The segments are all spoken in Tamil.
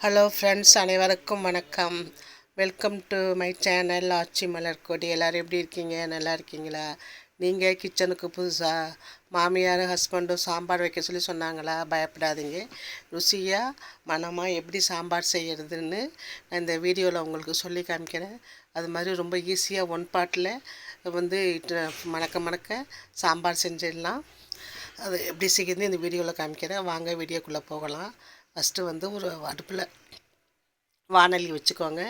ஹலோ ஃப்ரெண்ட்ஸ், அனைவருக்கும் வணக்கம். வெல்கம் டு மை சேனல் ஆச்சி மலர்கொடி. எல்லோரும் எப்படி இருக்கீங்க? நல்லா இருக்கீங்களா? நீங்கள் கிச்சனுக்கு புதுசாக மாமியார் ஹஸ்பண்டும் சாம்பார் வைக்க சொல்லி சொன்னாங்களா? பயப்படாதீங்க. ருசியாக மனமாக எப்படி சாம்பார் செய்கிறதுன்னு நான் இந்த வீடியோவில் உங்களுக்கு சொல்லி காமிக்கிறேன். அது மாதிரி ரொம்ப ஈஸியாக ஒன் பாட்டில் வந்து மணக்க மணக்க சாம்பார் செஞ்சிடலாம். அது எப்படி செய்கிறது இந்த வீடியோவில் காமிக்கிறேன். வாங்க வீடியோக்குள்ளே போகலாம். ஃபஸ்ட்டு ஒரு அடுப்பில் வானொலி வச்சுக்கோங்க.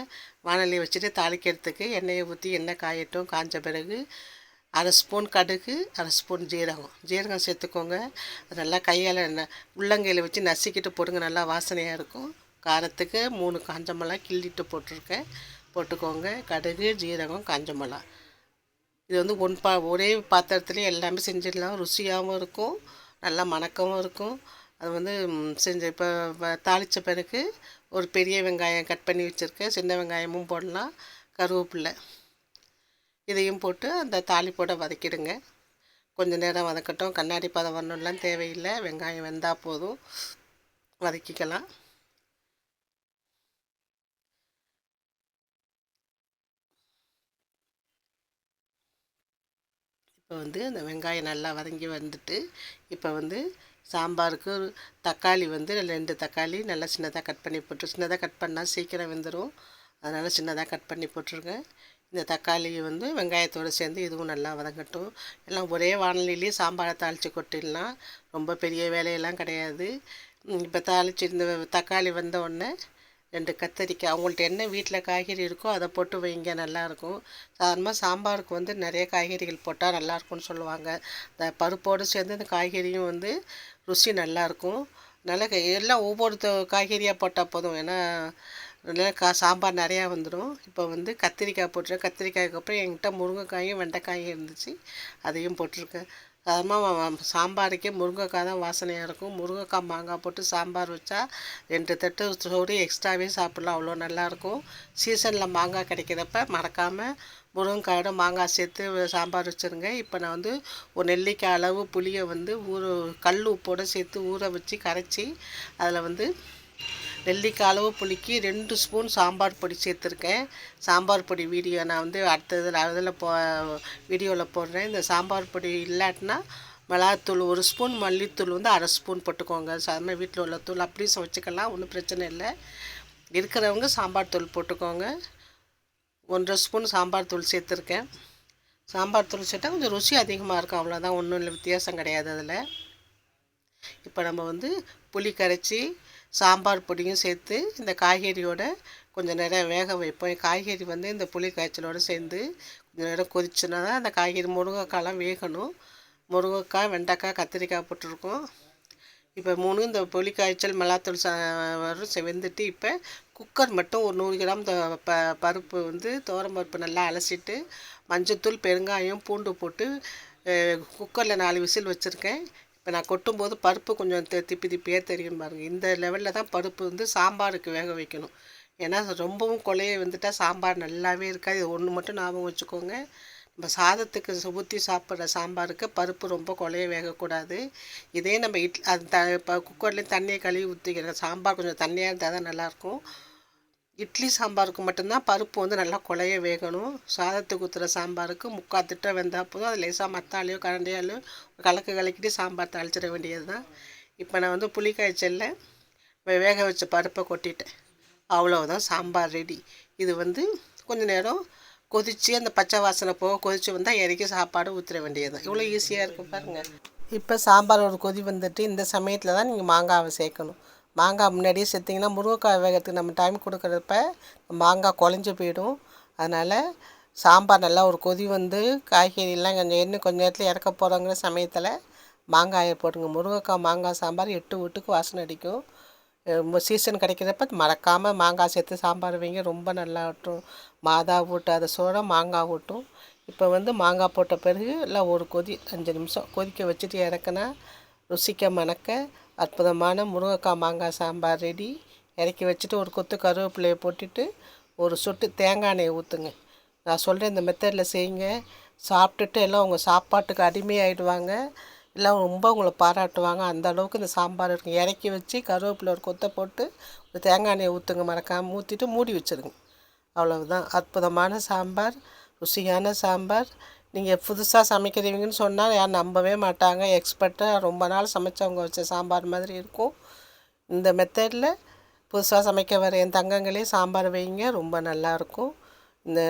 வானொலி வச்சுட்டு தாளிக்கிறதுக்கு எண்ணெயை ஊற்றி எண்ணெய் காயட்டும். காய்ஞ்ச பிறகு அரை ஸ்பூன் கடுகு, அரை ஸ்பூன் ஜீரகம் சேர்த்துக்கோங்க. அது நல்லா கையால் உள்ளங்கையில் வச்சு நசுக்கிட்டு போடுங்க, நல்லா வாசனையாக இருக்கும். காரத்துக்கு 3 காஞ்ச மிளகா கிள்ளிட்டு போட்டுக்கோங்க. கடுகு, ஜீரகம், காஞ்ச மிளகா. இது ஒரே பாத்திரத்துலேயே எல்லாமே செஞ்சிடலாம். ருசியாகவும் இருக்கும், நல்லா மணக்கவும் இருக்கும். அது இப்போ தாளித்த பிறகு ஒரு பெரிய வெங்காயம் கட் பண்ணி வச்சுருக்கேன். சின்ன வெங்காயமும் போடலாம். கருவேப்பிலை இதையும் போட்டு அந்த தாளிப்போட வதக்கிடுங்க. கொஞ்சம் நேரம் வதக்கட்டும். கண்ணாடி பதம் வரணும்லாம் தேவையில்லை. வெங்காயம் வெந்தால் போதும், வதக்கிக்கலாம். இப்போ அந்த வெங்காயம் நல்லா வதங்கி வந்துட்டு இப்போ சாம்பாருக்கு தக்காளி 2 தக்காளி நல்லா சின்னதாக கட் பண்ணி சின்னதாக கட் பண்ணால் சீக்கிரம் வெந்துடும். அதனால் சின்னதாக கட் பண்ணி போட்டுருங்க. இந்த தக்காளியை வெங்காயத்தோடு சேர்ந்து இதுவும் நல்லா வதங்கட்டும். எல்லாம் ஒரே வானலிலேயே சாம்பாரை தாளித்து கொட்டிடலாம். ரொம்ப பெரிய வேலையெல்லாம் கிடையாது. இப்போ தாளித்து இந்த தக்காளி வந்த உடனே 2 கத்தரிக்காய், அவங்கள்ட்ட என்ன வீட்டில் காய்கறி இருக்கோ அதை போட்டு வைங்க, நல்லாயிருக்கும். சாதாரணமாக சாம்பாருக்கு நிறைய காய்கறிகள் போட்டால் நல்லாயிருக்கும்னு சொல்லுவாங்க. இந்த பருப்போடு சேர்ந்து இந்த காய்கறியும் ருசி நல்லாயிருக்கும். அதனால் எல்லாம் ஒவ்வொரு காய்கறியாக போட்டால் போதும். ஏன்னா சாம்பார் நிறையா வந்துடும். இப்போ கத்திரிக்காய் போட்டுருக்கேன். கத்திரிக்காய்க்கு அப்புறம் என்கிட்ட முருங்கைக்காயும் வெண்டைக்காயும் இருந்துச்சு, அதையும் போட்டிருக்கேன். சாதாரணமாக சாம்பாருக்கே முருங்கைக்காய் தான் வாசனையாக இருக்கும். முருங்கைக்காய் மாங்காய் போட்டு சாம்பார் வச்சா 2 தட்டு சோறு எக்ஸ்ட்ராவே சாப்பிட்லாம், அவ்வளோ நல்லாயிருக்கும். சீசனில் மாங்காய் கிடைக்கிறப்ப மறக்காமல் முருங்கைக்காயோட மாங்காய் சேர்த்து சாம்பார் வச்சுருங்க. இப்போ நான் ஒரு நெல்லிக்காய் அளவு புளியை கல் உப்போடு சேர்த்து ஊற வச்சு கரைச்சி அதில் நெல்லிக்காய் அளவு புளிக்கு 2 ஸ்பூன் சாம்பார் பொடி சேர்த்துருக்கேன். சாம்பார் பொடி வீடியோ நான் அடுத்ததில் வீடியோவில் போடுறேன். இந்த சாம்பார் பொடி இல்லாட்டினா மிளகாத்தூள் 1 ஸ்பூன், மல்லித்தூள் அரை ஸ்பூன் போட்டுக்கோங்க. சாதாரண வீட்டில் உள்ள தூள் அப்படியும் வச்சுக்கலாம், ஒன்றும் பிரச்சனை இல்லை. இருக்கிறவங்க சாம்பார் தூள் போட்டுக்கோங்க. 1.5 ஸ்பூன் சாம்பார் தூள் சேர்த்துருக்கேன். சாம்பார் தூள் சேர்த்தா கொஞ்சம் ருசி அதிகமாக இருக்கும், அவ்வளோதான், ஒன்றும் இல்லை, வித்தியாசம் கிடையாது அதில். இப்போ நம்ம புளி கரைச்சி சாம்பார் பொடியும் சேர்த்து இந்த காய்கறியோட கொஞ்சம் நேரம் வேக வைப்போம். காய்கறி இந்த புளி காய்ச்சலோடு சேர்ந்து கொஞ்சம் நேரம் கொதிச்சுனா தான் அந்த காய்கறி முருங்கைக்காயெலாம் வேகணும். முருங்கைக்காய், வெண்டைக்காய், கத்திரிக்காய் போட்டிருக்கோம். இப்போ 3 இந்த புளி காய்ச்சல் மிளகாத்தூள் வெந்துட்டு இப்போ குக்கர் மட்டும் ஒரு 100 கிராம் பருப்பு துவரம்பருப்பு நல்லா அலசிட்டு மஞ்சத்தூள், பெருங்காயம், பூண்டு போட்டு குக்கரில் 4 விசில் வச்சுருக்கேன். இப்போ நான் கொட்டும்போது பருப்பு கொஞ்சம் திப்பியாக தெரியும் பாருங்கள். இந்த லெவலில் தான் பருப்பு சாம்பாருக்கு வேக வைக்கணும். ஏன்னா ரொம்பவும் கொலையை வந்துட்டால் சாம்பார் நல்லாவே இருக்காது. இது ஒன்று மட்டும் ஞாபகம் வச்சுக்கோங்க. நம்ம சாதத்துக்கு ஊற்றி சாப்பிட்ற சாம்பாருக்கு பருப்பு ரொம்ப கொலைய வேகக்கூடாது. இதே நம்ம இப்போ குக்கர்லேயும் தண்ணியை கழுவி ஊற்றிக்கிறேன். சாம்பார் கொஞ்சம் தண்ணியாக இருந்தால் தான் நல்லாயிருக்கும். இட்லி சாம்பாருக்கு மட்டும்தான் பருப்பு நல்லா கொலைய வேகணும். சாதத்துக்கு ஊற்றுற சாம்பாருக்கு 3/4 திட்டம் வெந்தால் போதும். அது லேசாக மத்தாலையோ கரண்டியாலையோ கலக்கிட்டு சாம்பார் தாளிச்சிட வேண்டியது தான். இப்போ நான் புளி காய்ச்சலில் வேக வச்ச பருப்பை கொட்டிட்டேன். அவ்வளோதான், சாம்பார் ரெடி. இது கொஞ்சம் நேரம் கொதித்து அந்த பச்சை வாசனை போக கொதித்து வந்தால் இறக்கி சாப்பாடு ஊற்றிட வேண்டியது தான். இவ்வளோ ஈஸியாக இருக்கும் பாருங்கள். இப்போ சாம்பார் ஒரு கொதி வந்துட்டு இந்த சமயத்தில் தான் நீங்கள் மாங்காவை சேர்க்கணும். மாங்காய் முன்னாடியே சேர்த்திங்கன்னா முருங்கைக்காய் வேகிறதுக்கு நம்ம டைம் கொடுக்குறப்ப மாங்காய் குழஞ்சி போயிடும். அதனால் சாம்பார் நல்லா ஒரு கொதி காய்கறியெல்லாம் கொஞ்சம் நேரத்தில் இறக்க போகிறோங்கிற சமயத்தில் மாங்காயை போடுங்க. முருங்கைக்காய் மாங்காய் சாம்பார் 8 வீட்டுக்கு வாசனை அடிக்கும். சீசன் கிடைக்கிறப்ப மறக்காமல் மாங்காய் சேர்த்து சாம்பார் வைங்க, ரொம்ப நல்லா ஊட்டும். மாதா ஊட்டாத சோளம் மாங்காய் ஊட்டும். இப்போ மாங்காய் போட்ட பிறகு எல்லாம் ஒரு கொதி 5 நிமிஷம் கொதிக்க வச்சுட்டு இறக்குனா ருசிக்க மணக்க அற்புதமான முருங்கைக்காய் மாங்காய் சாம்பார் ரெடி. இறக்கி வச்சுட்டு ஒரு கொத்து கருவேப்பிலையை போட்டுட்டு ஒரு சொட்டு தேங்காய் எண்ணெயை ஊற்றுங்க. நான் சொல்கிறேன், இந்த மெத்தடில் செய்யுங்க. சாப்பிட்டுட்டு எல்லாம் உங்கள் சாப்பாட்டுக்கு அடிமையாகிடுவாங்க. எல்லாம் ரொம்ப உங்களை பாராட்டுவாங்க. அந்த அளவுக்கு இந்த சாம்பார் இருக்கும். இறக்கி வச்சு கருவேப்பிலை ஒரு கொத்தை போட்டு ஒரு தேங்காய் எண்ணெயை ஊற்றுங்க, மறக்காமல் ஊற்றிட்டு மூடி வச்சுருங்க. அவ்வளவுதான். அற்புதமான சாம்பார், ருசியான சாம்பார். நீங்கள் புதுசாக சமைக்கிறீங்கன்னு சொன்னால் யாரும் நம்பவே மாட்டாங்க. எக்ஸ்பர்ட்டாக ரொம்ப நாள் சமைச்சவங்க வச்ச சாம்பார் மாதிரி இருக்கும். இந்த மெத்தடில் புதுசாக சமைக்க வர என் தங்கங்களே சாம்பார் வைங்க, ரொம்ப நல்லாயிருக்கும். இந்த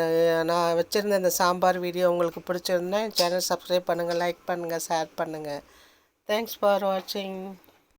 நான் வச்சுருந்த இந்த சாம்பார் வீடியோ உங்களுக்கு பிடிச்சிருந்தா என் சேனல் சப்ஸ்கிரைப் பண்ணுங்கள், லைக் பண்ணுங்கள், ஷேர் பண்ணுங்கள். தேங்க்ஸ் ஃபார் வாட்சிங்.